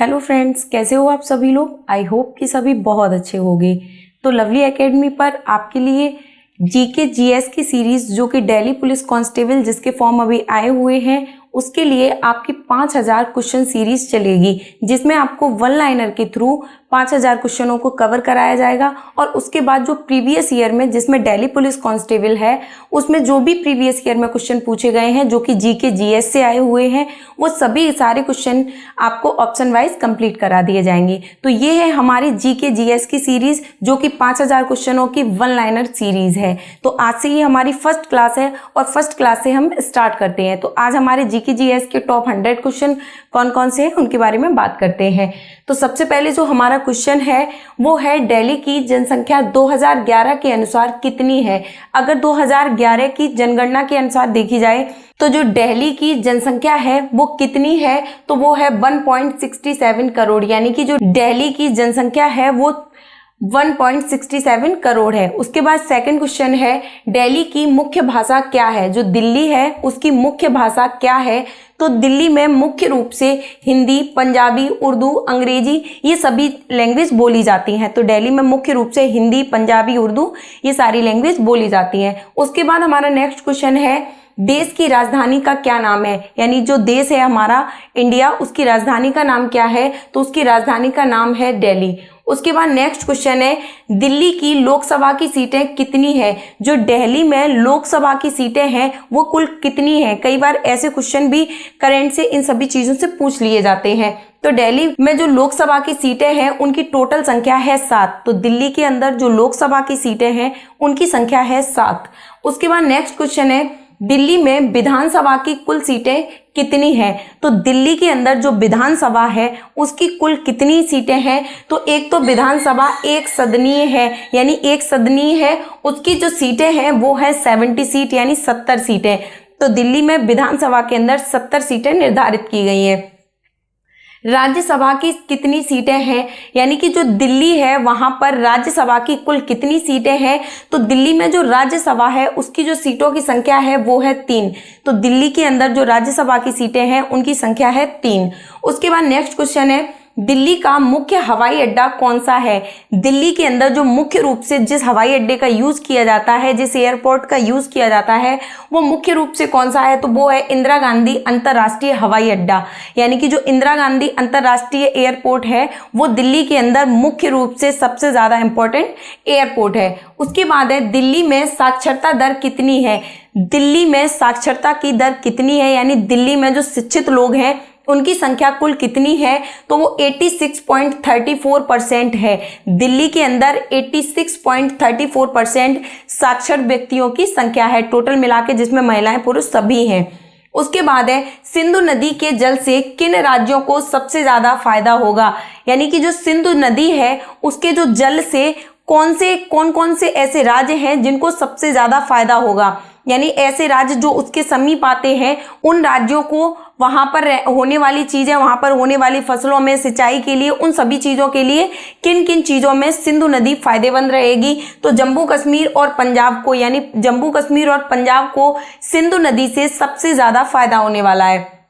Hello friends, कैसे हो आप सभी लोग। आई होप कि सभी बहुत अच्छे होंगे। तो लवली एकेडमी पर आपके लिए जीके जीएस की सीरीज जो कि दिल्ली पुलिस कांस्टेबल जिसके फॉर्म अभी आए हुए हैं उसके लिए आपकी 5000 क्वेश्चन सीरीज चलेगी, जिसमें आपको वन लाइनर के थ्रू 5000 क्वेश्चनों को कवर कराया जाएगा। और उसके बाद जो प्रीवियस ईयर में जिसमें दिल्ली पुलिस कांस्टेबल है उसमें जो भी प्रीवियस ईयर में क्वेश्चन पूछे गए हैं जो कि जीके जीएस से आए हुए हैं वो सभी सारे क्वेश्चन आपको ऑप्शन वाइज कंप्लीट करा दिए जाएंगे। तो ये है हमारी जीके जीएस की सीरीज जो कि 5000 क्वेश्चनों की वन लाइनर सीरीज है। तो आज से ही हमारी फर्स्ट क्लास है और फर्स्ट क्लास से हम स्टार्ट करते हैं। तो आज हमारे जीके जीएस के टॉप 100 क्वेश्चन कौन कौन से हैं उनके बारे में बात करते हैं। तो सबसे पहले जो हमारा क्वेश्चन है वो है दिल्ली की जनसंख्या 2011 के अनुसार कितनी है। अगर 2011 की जनगणना के अनुसार देखी जाए तो जो दिल्ली की जनसंख्या है वो कितनी है, तो वो है 1.67 करोड़, यानी कि जो दिल्ली की जनसंख्या है वो 1.67 करोड़ है। उसके बाद सेकंड क्वेश्चन है दिल्ली की मुख्य भाषा क्या है। जो दिल्ली है उसकी मुख्य भाषा क्या है, तो दिल्ली में मुख्य रूप से हिंदी, पंजाबी, उर्दू, अंग्रेजी ये सभी लैंग्वेज बोली जाती हैं। तो दिल्ली में मुख्य रूप से हिंदी, पंजाबी, उर्दू ये सारी लैंग्वेज बोली जाती हैं। उसके बाद हमारा नेक्स्ट क्वेश्चन है देश की राजधानी का क्या नाम है, यानी जो देश है हमारा इंडिया उसकी राजधानी का नाम क्या है, तो उसकी राजधानी का नाम है दिल्ली। उसके बाद नेक्स्ट क्वेश्चन है दिल्ली की लोकसभा की सीटें कितनी है। जो दिल्ली में लोकसभा की सीटें हैं वो कुल कितनी है। कई बार ऐसे क्वेश्चन भी करंट से इन सभी चीजों से पूछ लिए जाते हैं। तो दिल्ली में जो लोकसभा की सीटें हैं उनकी टोटल संख्या है 7। तो दिल्ली के अंदर जो लोकसभा की सीटें हैं उनकी संख्या है 7। उसके बाद नेक्स्ट क्वेश्चन है दिल्ली में विधानसभा की कुल सीटें कितनी हैं। तो दिल्ली के अंदर जो विधानसभा है उसकी कुल कितनी सीटें हैं, तो एक तो विधानसभा एक सदनीय है, यानी एक सदनीय है, उसकी जो सीटें हैं वो है 70 सीट यानी 70 सीटें। तो दिल्ली में विधानसभा के अंदर 70 सीटें निर्धारित की गई हैं। राज्यसभा की कितनी सीटें हैं, यानी कि जो दिल्ली है वहां पर राज्यसभा की कुल कितनी सीटें हैं, तो दिल्ली में जो राज्यसभा है उसकी जो सीटों की संख्या है वो है 3। तो दिल्ली के अंदर जो राज्यसभा की सीटें हैं उनकी संख्या है 3। उसके बाद नेक्स्ट क्वेश्चन है दिल्ली का मुख्य हवाई अड्डा कौन सा है। दिल्ली के अंदर जो मुख्य रूप से जिस हवाई अड्डे का यूज किया जाता है, जिस एयरपोर्ट का यूज किया जाता है वो मुख्य रूप से कौन सा है, तो वो है इंदिरा गांधी अंतर्राष्ट्रीय हवाई अड्डा। यानी कि जो इंदिरा गांधी अंतर्राष्ट्रीय एयरपोर्ट है वो दिल्ली के अंदर मुख्य रूप से सबसे ज्यादा इंपॉर्टेंट एयरपोर्ट है। उसके बाद है दिल्ली में साक्षरता दर कितनी है। दिल्ली में साक्षरता की दर कितनी है, यानी दिल्ली में जो शिक्षित लोग हैं उनकी संख्या कुल कितनी है, तो वो 86.34% है। दिल्ली के अंदर 86.34% साक्षर व्यक्तियों की संख्या है, टोटल मिला के जिसमें महिलाएं पुरुष सभी हैं। उसके बाद है सिंधु नदी के जल से किन राज्यों को सबसे ज्यादा फायदा होगा। यानी कि जो सिंधु नदी है उसके जो जल से कौन कौन से ऐसे राज्य हैं जिनको सबसे ज्यादा फायदा होगा, यानी ऐसे राज्य जो उसके समीप आते हैं उन राज्यों को वहां पर होने वाली चीजें, वहां पर होने वाली फसलों में, सिंचाई के लिए, उन सभी चीजों के लिए किन किन चीजों में सिंधु नदी फायदेमंद रहेगी। तो जम्मू कश्मीर और पंजाब को, यानी जम्मू कश्मीर और पंजाब को सिंधु नदी से सबसे ज्यादा फायदा होने वाला है।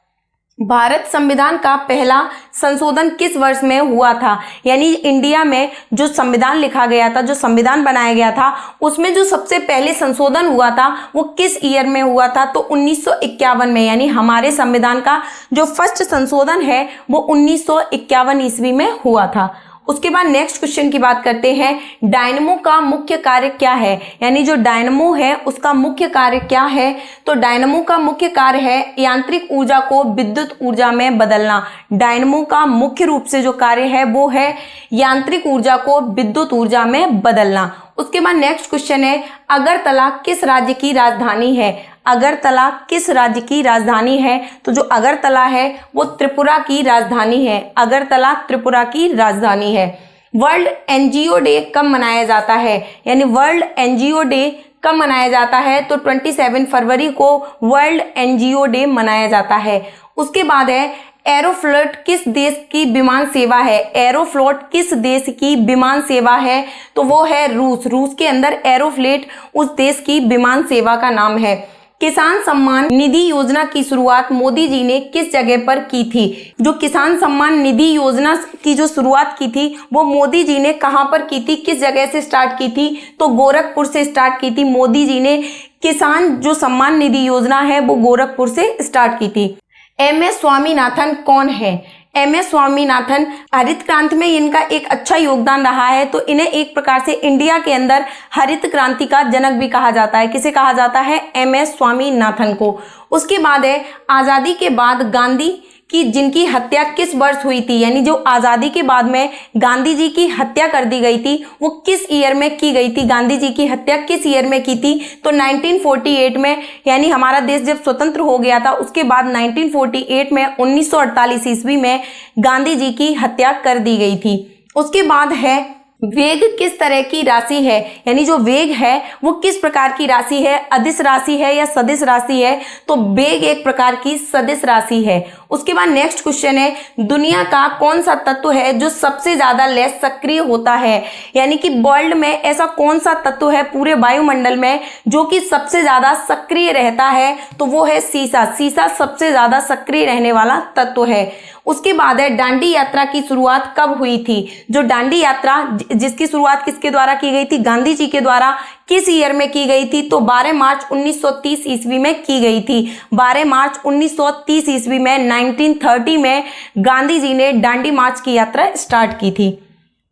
भारत संविधान का पहला संशोधन किस वर्ष में हुआ था, यानी इंडिया में जो संविधान लिखा गया था, जो संविधान बनाया गया था उसमें जो सबसे पहले संशोधन हुआ था वो किस ईयर में हुआ था, तो 1951 में। यानी हमारे संविधान का जो फर्स्ट संशोधन है वो 1951 ईस्वी में हुआ था। उसके बाद नेक्स्ट क्वेश्चन की बात करते हैं डायनमो का मुख्य कार्य क्या है। यानी जो डायनमो है उसका मुख्य कार्य क्या है, तो डायनमो का मुख्य कार्य है यांत्रिक ऊर्जा को विद्युत ऊर्जा में बदलना। डायनमो का मुख्य रूप से जो कार्य है वो है यांत्रिक ऊर्जा को विद्युत ऊर्जा में बदलना। उसके बाद नेक्स्ट क्वेश्चन है अगरतला किस राज्य की राजधानी है। अगरतला किस राज्य की राजधानी है, तो जो अगरतला है वो त्रिपुरा की राजधानी है। अगरतला त्रिपुरा की राजधानी है। वर्ल्ड एनजीओ डे कब मनाया जाता है, यानी वर्ल्ड एनजीओ डे कब मनाया जाता है, तो 27 फरवरी को वर्ल्ड एनजीओ डे मनाया जाता है। उसके बाद है एरोफ्लोट किस देश की विमान सेवा है। एरोफ्लोट किस देश की विमान सेवा है, तो वो है रूस। रूस के अंदर एरोफ्लोट उस देश की विमान सेवा का नाम है। किसान सम्मान निधि योजना की शुरुआत मोदी जी ने किस जगह पर की थी? जो किसान सम्मान निधि योजना की जो शुरुआत की थी वो मोदी जी ने कहां पर की थी, किस जगह से स्टार्ट की थी? तो गोरखपुर से स्टार्ट की थी। मोदी जी ने किसान जो सम्मान निधि योजना है वो गोरखपुर से स्टार्ट की थी। एम.एस. स्वामीनाथन कौन है? एम.एस. स्वामीनाथन, हरित क्रांति में इनका एक अच्छा योगदान रहा है, तो इन्हें एक प्रकार से इंडिया के अंदर हरित क्रांति का जनक भी कहा जाता है। किसे कहा जाता है? एम.एस. स्वामीनाथन को। उसके बाद है आजादी के बाद गांधी की जिनकी हत्या किस वर्ष हुई थी, यानी जो आजादी के बाद में गांधी जी की हत्या कर दी गई थी वो किस ईयर में की गई थी? गांधी जी की हत्या किस ईयर में की थी? तो 1948 में, यानी हमारा देश जब स्वतंत्र हो गया था उसके बाद 1948 में 1948 ईस्वी में गांधी जी की हत्या कर दी गई थी। उसके बाद है वेग किस तरह की राशि है, यानी जो वेग है वो किस प्रकार की राशि है? अदिश राशि है या सदिश राशि है? तो वेग एक प्रकार की सदिश राशि है। उसके बाद नेक्स्ट क्वेश्चन है दुनिया का कौन सा तत्व है जो सबसे ज्यादा लेस सक्रिय होता है, यानी कि वर्ल्ड में ऐसा कौन सा तत्व है पूरे वायुमंडल में जो कि सबसे ज्यादा सक्रिय रहता है? तो वो है सीसा। सीसा सबसे ज्यादा सक्रिय रहने वाला तत्व है। उसके बाद है दांडी यात्रा की शुरुआत कब हुई थी? जो दांडी यात्रा जिसकी शुरुआत किसके द्वारा की गई थी? गांधी जी के द्वारा। किस ईयर में की गई थी? तो 12 मार्च 1930 ईस्वी में की गई थी। 12 मार्च 1930 ईस्वी में 1930 में गांधी जी ने दांडी मार्च की यात्रा स्टार्ट की थी।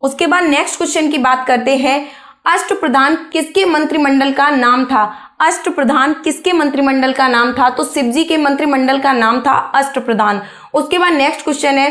उसके बाद नेक्स्ट क्वेश्चन की बात करते हैं अष्टप्रधान किसके मंत्रिमंडल का नाम था? अष्टप्रधान किसके मंत्रिमंडल का नाम था? तो शिवजी के मंत्रिमंडल का नाम था अष्टप्रधान। उसके बाद नेक्स्ट क्वेश्चन है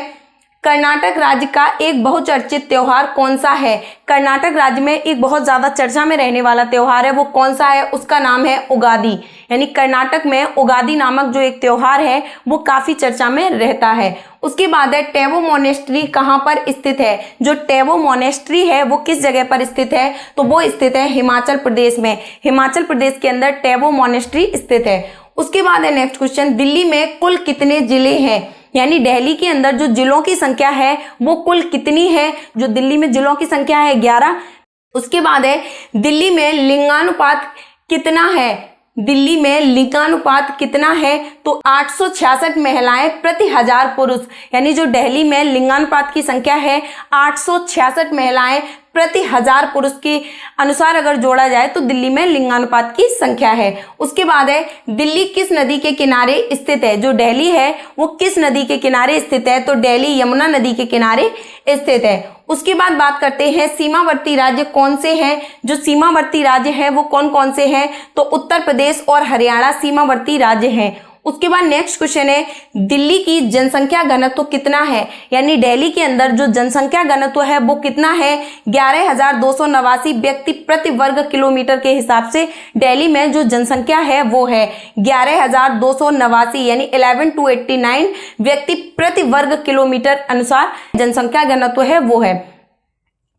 कर्नाटक राज्य का एक बहुचर्चित त्योहार कौन सा है? कर्नाटक राज्य में एक बहुत ज्यादा चर्चा में रहने वाला त्योहार है, वो कौन सा है? उसका नाम है उगादी। यानी कर्नाटक में उगादी नामक जो एक त्योहार है वो काफी चर्चा में रहता है। उसके बाद है टैवो मोनेस्ट्री कहां पर स्थित है? जो टैवो मोनेस्ट्री है वो किस जगह पर स्थित है? तो वो स्थित है हिमाचल प्रदेश में। हिमाचल प्रदेश के अंदर टैवो मोनेस्ट्री स्थित है। उसके बाद है नेक्स्ट क्वेश्चन दिल्ली में कुल कितने जिले हैं? यानी दिल्ली के अंदर जो जिलों की संख्या है वो कुल कितनी है? जो दिल्ली में जिलों की संख्या है 11। उसके बाद है दिल्ली में लिंगानुपात कितना है? दिल्ली में लिंगानुपात कितना है? तो 866 महिलाएं प्रति 1000 पुरुष, यानी जो दिल्ली में लिंगानुपात की संख्या है 866 महिलाएं प्रति 1000 पुरुष के अनुसार अगर जोड़ा जाए तो दिल्ली में लिंगानुपात की संख्या है। उसके बाद है दिल्ली किस नदी के किनारे स्थित है? जो दिल्ली है वो किस नदी के किनारे स्थित है? तो दिल्ली यमुना नदी के किनारे स्थित है। उसके बाद बात करते हैं सीमावर्ती राज्य कौन से हैं? जो सीमावर्ती राज्य है वो कौन कौन से हैं? तो उत्तर प्रदेश और हरियाणा सीमावर्ती राज्य हैं। उसके बाद नेक्स्ट क्वेश्चन है दिल्ली की जनसंख्या घनत्व कितना है? यानी दिल्ली के अंदर जो जनसंख्या घनत्व है वो कितना है? 11,289 व्यक्ति प्रति वर्ग किलोमीटर के हिसाब से दिल्ली में जो जनसंख्या है वो है 11,289, यानी 11,289 व्यक्ति प्रति वर्ग किलोमीटर अनुसार जनसंख्या घनत्व है वो है।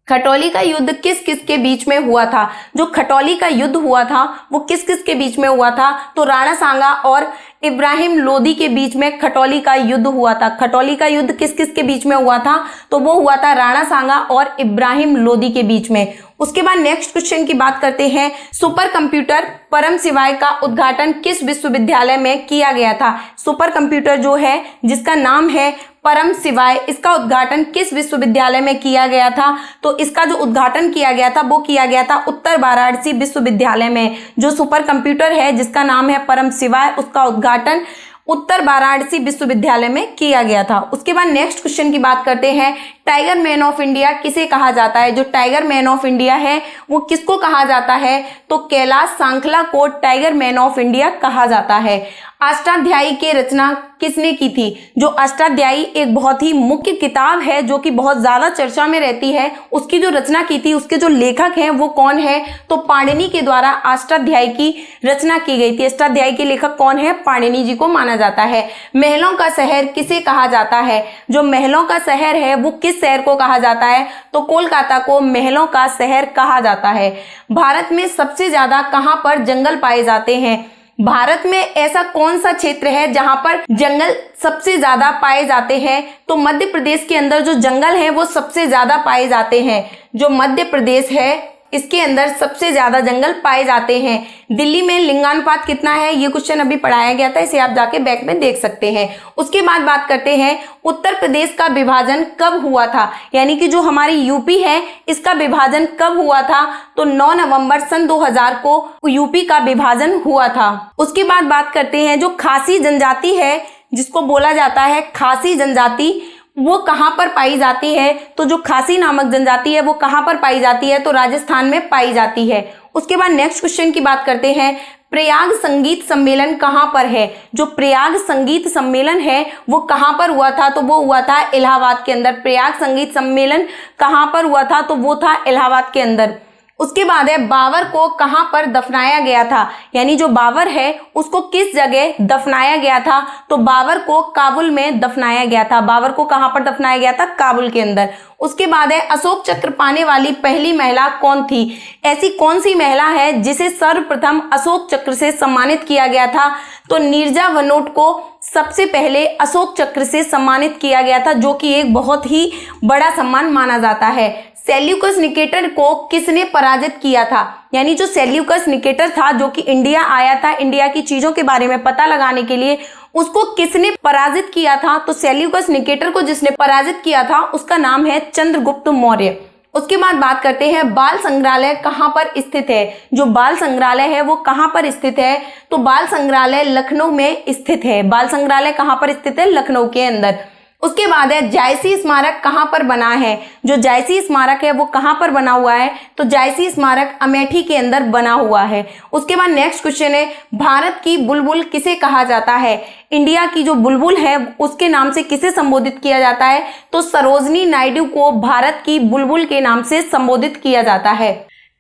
खटौली का युद्ध किस किस के बीच में हुआ था? जो खटौली का युद्ध हुआ था वो किस किस के बीच में हुआ था? तो राणा सांगा और इब्राहिम लोदी के बीच में खटौली का युद्ध हुआ था। खटौली का युद्ध किस किस के बीच में हुआ था? तो वो हुआ था राणा सांगा और इब्राहिम लोदी के बीच में। उसके बाद नेक्स्ट क्वेश्चन की बात करते हैं सुपर कंप्यूटर परम शिवाय का उद्घाटन किस विश्वविद्यालय में किया गया था? सुपर कंप्यूटर जो है जिसका नाम है परम शिवाय, इसका उद्घाटन किस विश्वविद्यालय में किया गया था? तो इसका जो उद्घाटन किया गया था वो किया गया था उत्तर वाराणसी विश्वविद्यालय में। जो सुपर कंप्यूटर है जिसका नाम है परम शिवाय उसका उद्घाटन उत्तर वाराणसी विश्वविद्यालय में किया गया था। उसके बाद नेक्स्ट क्वेश्चन की बात करते हैं टाइगर मैन ऑफ इंडिया किसे कहा जाता है? जो टाइगर मैन ऑफ इंडिया है वो किसको कहा जाता है? तो कैलाश सांखला को टाइगर मैन ऑफ इंडिया कहा जाता है। अष्टाध्यायी की रचना किसने की थी? जो अष्टाध्यायी एक बहुत ही मुख्य किताब है जो कि बहुत ज्यादा चर्चा में रहती है, उसकी जो रचना की थी उसके जो लेखक हैं वो कौन है? तो पाणिनि के द्वारा अष्टाध्यायी की रचना की गई थी। अष्टाध्यायी के लेखक कौन है? पाणिनि जी को माना जाता है। महलों का शहर किसे कहा जाता है? जो महलों का शहर है वो किस शहर को कहा जाता है? तो कोलकाता को महलों का शहर कहा जाता है। भारत में सबसे ज्यादा कहां पर जंगल पाए जाते हैं? भारत में ऐसा कौन सा क्षेत्र है जहां पर जंगल सबसे ज्यादा पाए जाते हैं? तो मध्य प्रदेश के अंदर जो जंगल है वो सबसे ज्यादा पाए जाते हैं। जो मध्य प्रदेश है इसके अंदर सबसे ज्यादा जंगल पाए जाते हैं। दिल्ली में लिंगानुपात कितना है, ये क्वेश्चन अभी पढ़ाया गया था, इसे आप जाके बैक में देख सकते हैं। उसके बाद बात करते हैं उत्तर प्रदेश का विभाजन कब हुआ था, यानी कि जो हमारी यूपी है इसका विभाजन कब हुआ था, तो 9 नवंबर सन 2000 को यूपी का विभाजन हुआ था। उसके बाद बात करते हैं जो खासी जनजाति है, जिसको बोला जाता है खासी जनजाति, वो कहाँ पर पाई जाती है, तो जो खासी नामक जनजाति है वो कहाँ पर पाई जाती है, तो राजस्थान में पाई जाती है। उसके बाद नेक्स्ट क्वेश्चन की बात करते हैं, प्रयाग संगीत सम्मेलन कहाँ पर है। जो प्रयाग संगीत सम्मेलन है वो कहाँ पर हुआ था, तो वो हुआ था इलाहाबाद के अंदर। प्रयाग संगीत सम्मेलन कहाँ पर हुआ था, तो वो था इलाहाबाद के अंदर। उसके बाद है बाबर को कहाँ पर दफनाया गया था, यानी जो बाबर है उसको किस जगह दफनाया गया था, तो बाबर को काबुल में दफनाया गया था। बाबर को कहाँ पर दफनाया गया था, काबुल के अंदर। उसके बाद है अशोक चक्र पाने वाली पहली महिला कौन थी, ऐसी कौन सी महिला है जिसे सर्वप्रथम अशोक चक्र से सम्मानित किया गया था, तो नीरजा वनोट को सबसे पहले अशोक चक्र से सम्मानित किया गया था, जो कि एक बहुत ही बड़ा सम्मान माना जाता है। सेल्यूकस निकेटर को किसने पराजित किया था, यानी जो सेल्यूकस निकेटर था जो कि इंडिया आया था इंडिया की चीजों के बारे में पता लगाने के लिए, उसको किसने पराजित किया था, तो सेल्यूकस निकेटर को जिसने पराजित किया था उसका नाम है चंद्रगुप्त मौर्य। उसके बाद बात करते हैं बाल संग्रहालय कहाँ पर स्थित है। जो बाल संग्रहालय है वो कहाँ पर स्थित है, तो बाल संग्रहालय लखनऊ में स्थित है। बाल संग्रहालय कहाँ पर स्थित है, लखनऊ के अंदर। उसके बाद है जायसी स्मारक कहाँ पर बना है। जो जायसी स्मारक है वो कहाँ पर बना हुआ है, तो जायसी स्मारक अमेठी के अंदर बना हुआ है। उसके बाद नेक्स्ट क्वेश्चन है भारत की बुलबुल किसे कहा जाता है। इंडिया की जो बुलबुल है उसके नाम से किसे संबोधित किया जाता है, तो सरोजनी नायडू को भारत की बुलबुल के नाम से संबोधित किया जाता है।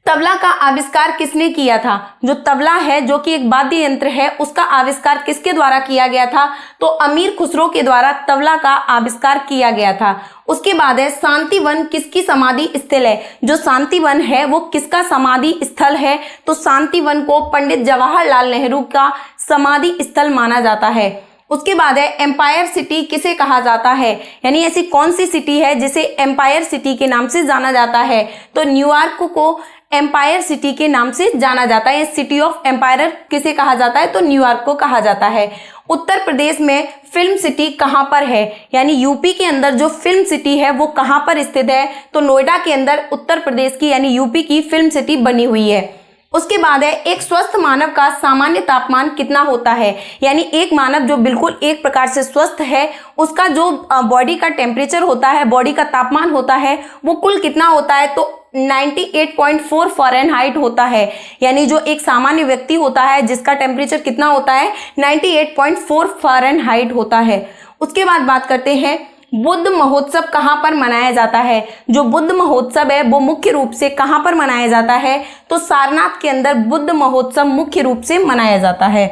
तबला का आविष्कार किसने किया था। जो तबला है जो कि एक वाद्य यंत्र है, उसका आविष्कार किसके द्वारा किया गया था, तो अमीर खुसरो के द्वारा तबला का आविष्कार किया गया था। उसके बाद है शांतिवन किसकी समाधि स्थल है। जो शांतिवन है वो किसका समाधि स्थल है, तो शांतिवन को पंडित जवाहरलाल नेहरू का समाधि स्थल माना जाता है। उसके बाद है एम्पायर सिटी किसे कहा जाता है, यानी ऐसी कौन सी सिटी है जिसे एम्पायर सिटी के नाम से जाना जाता है, तो न्यूयॉर्क को एम्पायर सिटी के नाम से जाना जाता है। सिटी ऑफ एम्पायर किसे कहा जाता है, तो न्यूयॉर्क को कहा जाता है। उत्तर प्रदेश में फिल्म सिटी कहाँ पर है, यानी यूपी के अंदर जो फिल्म सिटी है वो कहाँ पर स्थित है, तो नोएडा के अंदर उत्तर प्रदेश की यानी यूपी की फिल्म सिटी बनी हुई है। उसके बाद है एक स्वस्थ मानव का सामान्य तापमान कितना होता है, यानी एक मानव जो बिल्कुल एक प्रकार से स्वस्थ है उसका जो बॉडी का टेम्परेचर होता है, बॉडी का तापमान होता है, वो कुल कितना होता है, तो 98.4 फ़ारेनहाइट होता है। यानी जो एक सामान्य व्यक्ति होता है जिसका टेम्परेचर कितना होता है, 98.4 फ़ारेनहाइट होता है। उसके बाद बात करते हैं बुद्ध महोत्सव कहाँ पर मनाया जाता है। जो बुद्ध महोत्सव है वो मुख्य रूप से कहाँ पर मनाया जाता है, तो सारनाथ के अंदर बुद्ध महोत्सव मुख्य रूप से मनाया जाता है।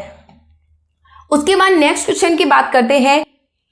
उसके बाद नेक्स्ट क्वेश्चन की बात करते हैं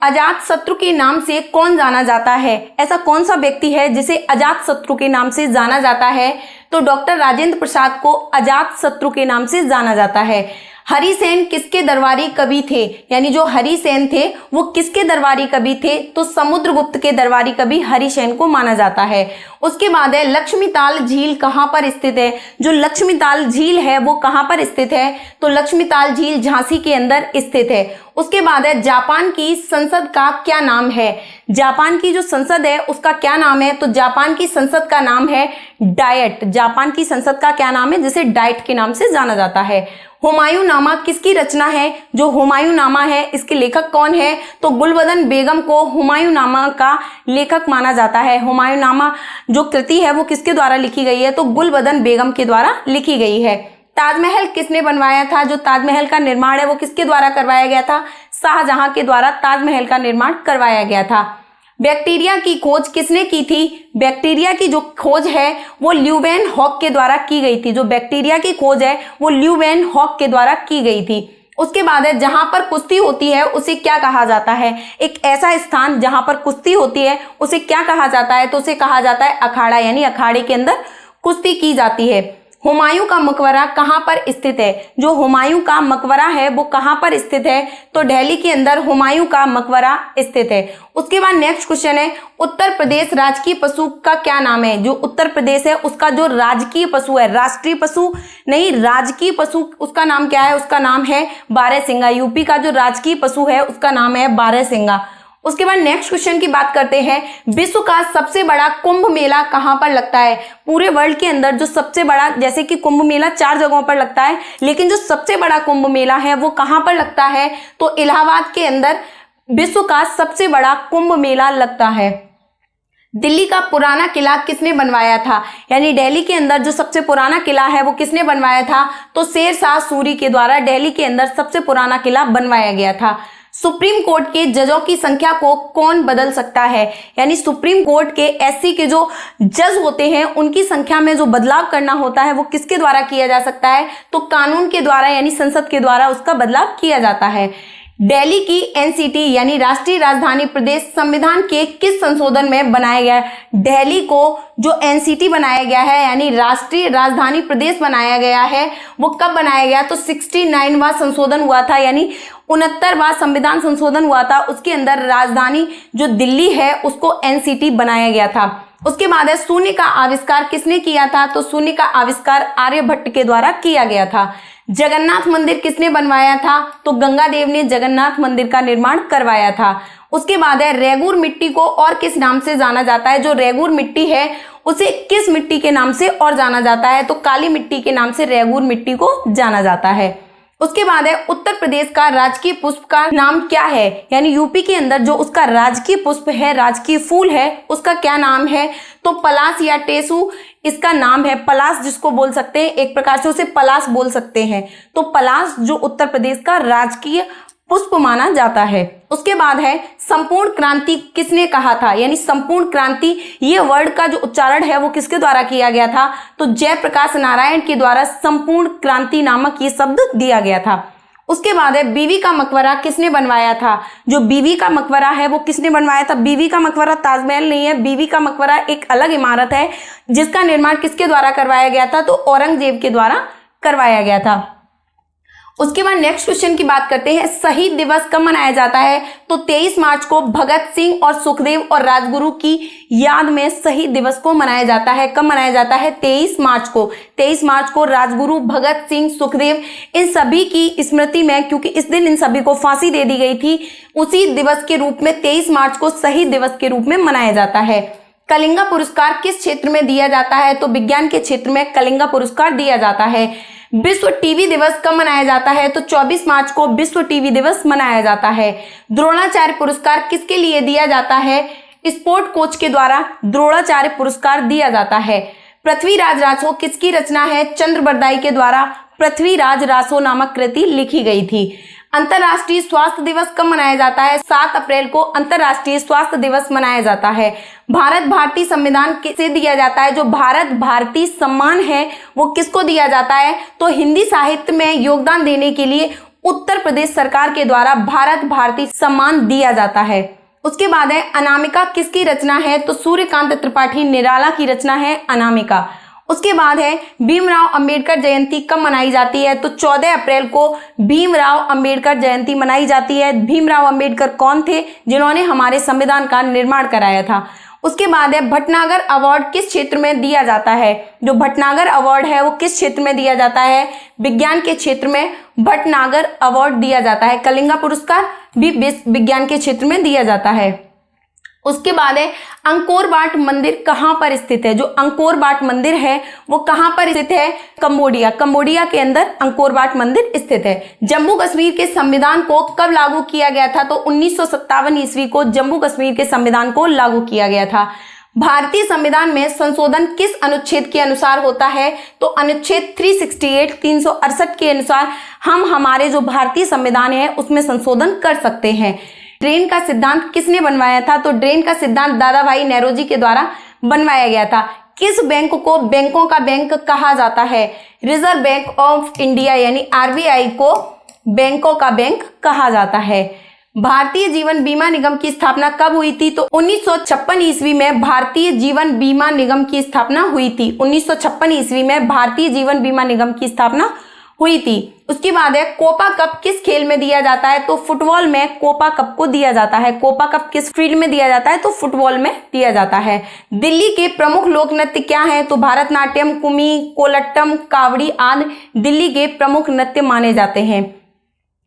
अजात शत्रु के नाम से कौन जाना जाता है। ऐसा कौन सा व्यक्ति है जिसे अजात शत्रु के नाम से जाना जाता है, तो डॉक्टर राजेंद्र प्रसाद को अजात शत्रु के नाम से जाना जाता है। हरिसेन किसके दरबारी कवि थे, यानी जो हरिसेन थे वो किसके दरबारी कवि थे, तो समुद्रगुप्त के दरबारी कवि हरिसेन को माना जाता है। उसके बाद है लक्ष्मीताल झील कहाँ पर स्थित है। जो लक्ष्मीताल झील है वो कहाँ पर स्थित है, तो लक्ष्मीताल झील झांसी के अंदर स्थित है। उसके बाद है जापान की संसद का क्या नाम है। जापान की जो संसद है उसका क्या नाम है, तो जापान की संसद का नाम है डायट। जापान की संसद का क्या नाम है, जिसे डाइट के नाम से जाना जाता है। हुमायूं नामा किसकी रचना है। जो हुमायूं नामा है इसके लेखक कौन है, तो गुलबदन बेगम को हुमायूं नामा का लेखक माना जाता है। हुमायूं नामा जो कृति है वो किसके द्वारा लिखी गई है, तो गुलबदन बेगम के द्वारा लिखी गई है। ताजमहल किसने बनवाया था। जो ताजमहल का निर्माण है वो किसके द्वारा करवाया गया था, शाहजहां के द्वारा ताजमहल का निर्माण करवाया गया था। बैक्टीरिया की खोज किसने की थी। बैक्टीरिया की जो खोज है वो ल्यूवेन हॉक के द्वारा की गई थी। जो बैक्टीरिया की खोज है वो ल्यूवेन हॉक के द्वारा की गई थी। उसके बाद है जहां पर कुश्ती होती है उसे क्या कहा जाता है। एक ऐसा स्थान जहां पर कुश्ती होती है उसे क्या कहा जाता है, तो उसे कहा जाता है अखाड़ा, यानी अखाड़े के अंदर कुश्ती की जाती है। हुमायूं का मकबरा कहाँ पर स्थित है? जो हुमायूं का मकबरा है वो कहाँ पर स्थित है? तो दिल्ली के अंदर हुमायूं का मकबरा स्थित है। उसके बाद नेक्स्ट क्वेश्चन है, उत्तर प्रदेश राजकीय पशु का क्या नाम है? जो उत्तर प्रदेश है उसका जो राजकीय पशु है, राष्ट्रीय पशु नहीं, राजकीय पशु, उसका नाम क्या है? उसका नाम है बारहसिंगा। यूपी का जो राजकीय पशु है उसका नाम है बारहसिंगा। उसके बाद नेक्स्ट क्वेश्चन की बात करते हैं, विश्व का सबसे बड़ा कुंभ मेला कहां पर लगता है? पूरे वर्ल्ड के अंदर जो सबसे बड़ा, जैसे कि कुंभ मेला 4 जगहों पर लगता है, लेकिन जो सबसे बड़ा कुंभ मेला है वो कहां पर लगता है? तो इलाहाबाद के अंदर विश्व का सबसे बड़ा कुंभ मेला लगता है। दिल्ली का पुराना किला किसने बनवाया था? यानी दिल्ली के अंदर जो सबसे पुराना किला है वो किसने बनवाया था? तो शेर शाह सूरी के द्वारा दिल्ली के अंदर सबसे पुराना किला बनवाया गया था। सुप्रीम कोर्ट के जजों की संख्या को कौन बदल सकता है? यानी सुप्रीम कोर्ट के एससी के जो जज होते हैं उनकी संख्या में जो बदलाव करना होता है वो किसके द्वारा किया जा सकता है? तो कानून के द्वारा, यानी संसद के द्वारा उसका बदलाव किया जाता है। दिल्ली की एनसीटी यानी राष्ट्रीय राजधानी प्रदेश संविधान के किस संशोधन में बनाया गया? दिल्ली को जो एनसीटी बनाया गया है यानी राष्ट्रीय राजधानी प्रदेश बनाया गया है वो कब बनाया गया? तो 69वां संशोधन हुआ था, यानी 69वां संविधान संशोधन हुआ था। उसके अंदर राजधानी जो दिल्ली है उसको एनसीटी बनाया गया था। उसके बाद है, शून्य का आविष्कार किसने किया था? तो शून्य का आविष्कार आर्यभट्ट के द्वारा किया गया था। जगन्नाथ मंदिर किसने बनवाया था? तो गंगादेव ने जगन्नाथ मंदिर का निर्माण करवाया था। उसके बाद है, रेगुर मिट्टी को और किस नाम से जाना जाता है? जो रेगुर मिट्टी है उसे किस मिट्टी के नाम से और जाना जाता है? तो काली मिट्टी के नाम से रेगुर मिट्टी को जाना जाता है। उसके बाद है, उत्तर प्रदेश का राजकीय पुष्प का नाम क्या है? यानी यूपी के अंदर जो उसका राजकीय पुष्प है, राजकीय फूल है, उसका क्या नाम है? तो पलाश या टेसू इसका नाम है। पलाश जिसको बोल सकते हैं, एक प्रकार से उसे पलाश बोल सकते हैं। तो पलाश जो उत्तर प्रदेश का राजकीय पुष्प माना जाता है। उसके बाद है, संपूर्ण क्रांति किसने कहा था? यानी संपूर्ण क्रांति ये वर्ड का जो उच्चारण है वो किसके द्वारा किया गया था? तो जयप्रकाश नारायण के द्वारा संपूर्ण क्रांति नामक ये शब्द दिया गया था। उसके बाद है, बीवी का मकबरा किसने बनवाया था? जो बीवी का मकबरा है वो किसने बनवाया था? बीवी का मकबरा ताजमहल नहीं है, बीवी का मकबरा एक अलग इमारत है जिसका निर्माण किसके द्वारा करवाया गया था? तो औरंगजेब के द्वारा करवाया गया था। उसके बाद नेक्स्ट क्वेश्चन की बात करते हैं, शहीद दिवस कब मनाया जाता है? तो 23 मार्च को भगत सिंह और सुखदेव और राजगुरु की याद में शहीद दिवस को मनाया जाता है। कब मनाया जाता है? 23 मार्च को। 23 मार्च को राजगुरु, भगत सिंह, सुखदेव, इन सभी की स्मृति में, क्योंकि इस दिन इन सभी को फांसी दे दी गई थी, उसी दिवस के रूप में 23 मार्च को शहीद दिवस के रूप में मनाया जाता है। कलिंगा पुरस्कार किस क्षेत्र में दिया जाता है? तो विज्ञान के क्षेत्र में कलिंगा पुरस्कार दिया जाता है। विश्व टीवी दिवस कब मनाया जाता है? तो 24 मार्च को विश्व टीवी दिवस मनाया जाता है। द्रोणाचार्य पुरस्कार किसके लिए दिया जाता है? स्पोर्ट कोच के द्वारा द्रोणाचार्य पुरस्कार दिया जाता है। पृथ्वीराज रासो किसकी रचना है? चंद्रबरदाई के द्वारा पृथ्वीराज रासो नामक कृति लिखी गई थी। अंतर्राष्ट्रीय स्वास्थ्य दिवस कब मनाया जाता है? 7 अप्रैल को अंतर्राष्ट्रीय स्वास्थ्य दिवस मनाया जाता है। भारत भारतीय संविधान किसे दिया जाता है? जो भारत भारती सम्मान है वो किसको दिया जाता है? तो हिंदी साहित्य में योगदान देने के लिए उत्तर प्रदेश सरकार के द्वारा भारत भारती सम्मान दिया जाता है। उसके बाद है, अनामिका किसकी रचना है? तो सूर्यकांत त्रिपाठी निराला की रचना है अनामिका। उसके बाद है, भीमराव अंबेडकर जयंती कब मनाई जाती है? तो 14 अप्रैल को भीमराव अंबेडकर जयंती मनाई जाती है। भीमराव अंबेडकर कौन थे? जिन्होंने हमारे संविधान का निर्माण कराया था। उसके बाद है, भटनागर अवार्ड किस क्षेत्र में दिया जाता है? जो भटनागर अवार्ड है वो किस क्षेत्र में दिया जाता है? विज्ञान के क्षेत्र में भटनागर अवार्ड दिया जाता है। कलिंगा पुरस्कार भी विज्ञान के क्षेत्र में दिया जाता है। उसके बाद है, अंकोर वाट मंदिर कहाँ पर स्थित है? जो अंकोर वाट मंदिर है वो कहाँ पर स्थित है? कंबोडिया। कंबोडिया के अंदर अंकोर वाट मंदिर स्थित है। जम्मू कश्मीर के संविधान को कब लागू किया गया था? तो 1957 ईस्वी को जम्मू कश्मीर के संविधान को लागू किया गया था। भारतीय संविधान में संशोधन किस अनुच्छेद के अनुसार होता है? तो अनुच्छेद 368 के अनुसार हम हमारे जो भारतीय संविधान है उसमें संशोधन कर सकते हैं। ड्रेन का सिद्धांत किसने बनवाया था? तो ड्रेन का सिद्धांत दादा भाई नेरोजी के द्वारा बनवाया गया था। किस बैंक को बैंकों का बैंक कहा जाता है? रिजर्व बैंक ऑफ इंडिया यानी आरबीआई को बैंकों का बैंक कहा जाता है। भारतीय जीवन बीमा निगम की स्थापना कब हुई थी? तो 1956 ईस्वी में भारतीय जीवन बीमा निगम की स्थापना हुई थी। 1956 ईस्वी में भारतीय जीवन बीमा निगम की स्थापना हुई थी। उसके बाद है कोपा कप किस खेल में दिया जाता है? तो फुटबॉल में कोपा कप को दिया जाता है। कोपा कप किस फील्ड में दिया जाता है? तो फुटबॉल में दिया जाता है। दिल्ली के प्रमुख लोक नृत्य क्या है? तो भारतनाट्यम, कुमी, कोलट्टम, कावड़ी आदि दिल्ली के प्रमुख नृत्य माने जाते हैं।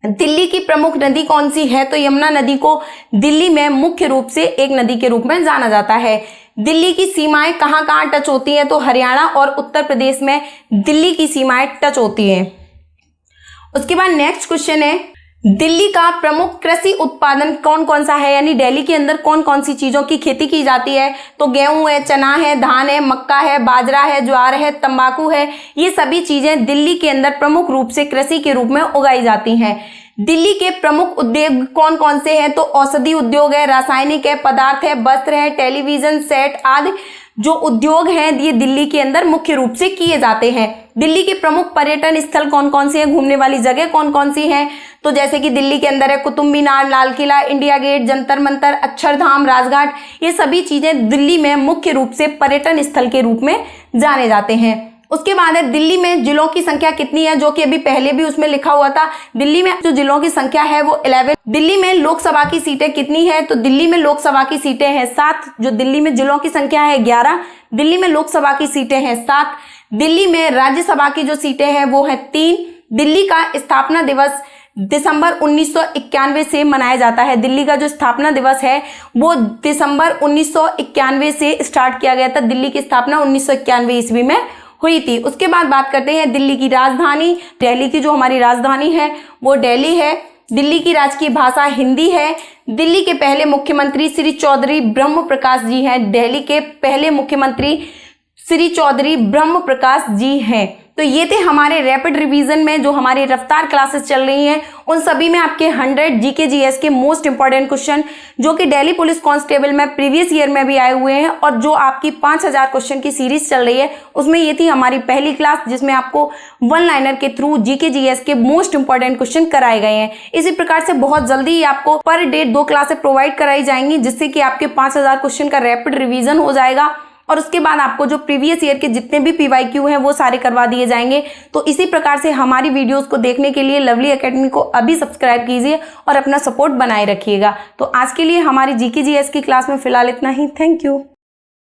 दिल्ली की प्रमुख नदी कौन सी है? तो यमुना नदी को दिल्ली में मुख्य रूप से एक नदी के रूप में जाना जाता है। दिल्ली की सीमाएं कहाँ कहाँ टच होती हैं? तो हरियाणा और उत्तर प्रदेश में दिल्ली की सीमाएं टच होती हैं। उसके बाद नेक्स्ट क्वेश्चन है, दिल्ली का प्रमुख कृषि उत्पादन कौन कौन सा है? यानी दिल्ली के अंदर कौन कौन सी चीजों की खेती की जाती है? तो गेहूं है, चना है, धान है, मक्का है, बाजरा है, ज्वार है, तंबाकू है। ये सभी चीजें दिल्ली के अंदर प्रमुख रूप से कृषि के रूप में उगाई जाती हैं। दिल्ली के प्रमुख उद्योग कौन कौन से हैं? तो औषधि उद्योग है, रासायनिक है, पदार्थ है, वस्त्र है, टेलीविजन सेट आदि जो उद्योग हैं ये दिल्ली के अंदर मुख्य रूप से किए जाते हैं। दिल्ली के प्रमुख पर्यटन स्थल कौन कौन से हैं? घूमने वाली जगह कौन कौन सी हैं? तो जैसे कि दिल्ली के अंदर है कुतुब मीनार, लाल किला, इंडिया गेट, जंतर मंतर, अक्षरधाम, राजघाट। ये सभी चीजें दिल्ली में मुख्य रूप से पर्यटन स्थल के रूप में जाने जाते हैं। उसके बाद है दिल्ली में जिलों की संख्या कितनी है? जो कि अभी पहले भी उसमें लिखा हुआ था। दिल्ली में जो जिलों की संख्या है वो 11। दिल्ली में लोकसभा की सीटें कितनी है? तो दिल्ली में लोकसभा की सीटें हैं 7। जो दिल्ली में जिलों की संख्या है 11। दिल्ली में लोकसभा की सीटें हैं 7। दिल्ली में राज्यसभा की जो सीटें हैं वो है 3। दिल्ली का स्थापना दिवस दिसंबर 1991 से मनाया जाता है। दिल्ली का जो स्थापना दिवस है वो दिसंबर 1991 से स्टार्ट किया गया था। दिल्ली की स्थापना 1991 ईस्वी में हुई थी। उसके बाद बात करते हैं दिल्ली की राजधानी। दिल्ली की जो हमारी राजधानी है वो दिल्ली है। दिल्ली की राजकीय भाषा हिंदी है। दिल्ली के पहले मुख्यमंत्री श्री चौधरी ब्रह्म प्रकाश जी हैं। दिल्ली के पहले मुख्यमंत्री श्री चौधरी ब्रह्म प्रकाश जी हैं। तो ये थे हमारे रैपिड रिवीजन में जो हमारी रफ्तार क्लासेस चल रही हैं उन सभी में आपके 100 जीके जीएस के मोस्ट इंपॉर्टेंट क्वेश्चन जो कि दिल्ली पुलिस कांस्टेबल में प्रीवियस ईयर में भी आए हुए हैं और जो आपकी 5000 क्वेश्चन की सीरीज चल रही है उसमें ये थी हमारी पहली क्लास जिसमें आपको वन लाइनर के थ्रू जीके जीएस के मोस्ट इंपॉर्टेंट क्वेश्चन कराए गए हैं। इसी प्रकार से बहुत जल्दी ही आपको पर डे 2 क्लासेस प्रोवाइड कराई जाएंगी जिससे कि आपके 5000 क्वेश्चन का रैपिड रिवीजन हो जाएगा और उसके बाद आपको जो प्रीवियस ईयर के जितने भी पीवाईक्यू हैं वो सारे करवा दिए जाएंगे। तो इसी प्रकार से हमारी वीडियोस को देखने के लिए लवली एकेडमी को अभी सब्सक्राइब कीजिए और अपना सपोर्ट बनाए रखिएगा। तो आज के लिए हमारी जीके जीएस की क्लास में फिलहाल इतना ही। Thank you.